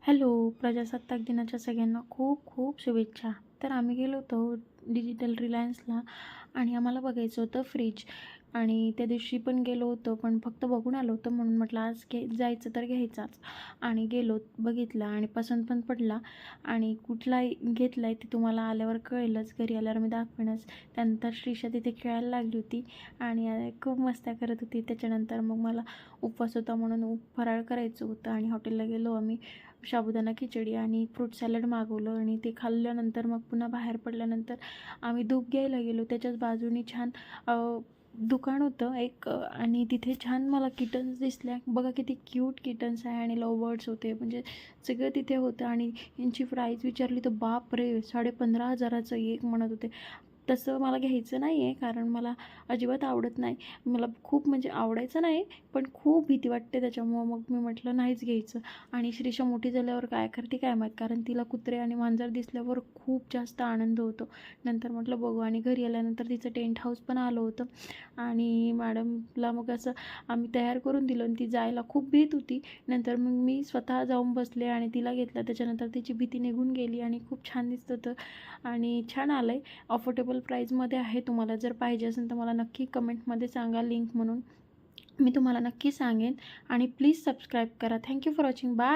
Hello, प्रजासत्ताक दिनाच्या सगळ्यांना खूप खूप शुभेच्छा. तर आम्ही गेलो होतो डिजिटल रिलायन्सला आणि आम्हाला बघायचं होतं फ्रीज आणि त्या दिवशी पण गेलो होतो, पण फक्त बघून आलो होतो म्हणून म्हटलं आज जायचं तर घ्यायचाच आणि गेलो, बघितला आणि पसंत पण पडला आणि कुठला घेतला आहे ते तुम्हाला आल्यावर कळेलच. घरी आल्यावर मी दाखवेनच. त्यानंतर श्रीषा तिथे खेळायला लागली होती आणि खूप मस्त्या करत होती. त्याच्यानंतर मग मला उपवास होता म्हणून फराळ करायचं होतं आणि हॉटेलला गेलो आम्ही. साबुदाणा खिचडी आणि फ्रूट सॅलड मागवलं आणि ते खाल्ल्यानंतर मग पुन्हा बाहेर पडल्यानंतर आम्ही धूप घ्यायला गेलो. त्याच्याच बाजूनी छान दुकान होतं एक आणि तिथे छान मला किटन्स दिसल्या. बघा किती क्यूट किटन्स आहे आणि लव बर्ड्स होते, म्हणजे सगळं तिथे होतं आणि यांची प्राईस विचारली तर बापरे 15,500चं एक म्हणत होते. तसं मला घ्यायचं नाही आहे कारण मला अजिबात आवडत नाही. मला खूप म्हणजे आवडायचं नाही, पण खूप भीती वाटते त्याच्यामुळं मग मी म्हटलं नाहीच घ्यायचं. आणि श्रीषा मोठी झाल्यावर काय करते काय माहीत, कारण तिला कुत्रे आणि मांजर दिसल्यावर खूप जास्त आनंद होतो. नंतर म्हटलं बघू आणि घरी आल्यानंतर तिचं टेंट हाऊस पण आलं होतं आणि मॅडमला मग असं आम्ही तयार करून दिलं आणि ती जायला खूप भीत होती. नंतर मग मी स्वतः जाऊन बसले आणि तिला घेतलं. त्याच्यानंतर तिची भीती निघून गेली आणि खूप छान दिसत होतं आणि छान आलं आहे. अफोर्डेबल प्राईजमध्ये आहे. तुम्हाला जर पाहिजे असेल तर मला नक्की कमेंटमध्ये सांगा लिंक म्हणून, मी तुम्हाला नक्की सांगेन आणि प्लीज सबस्क्राईब करा. Thank you for watching. बाय.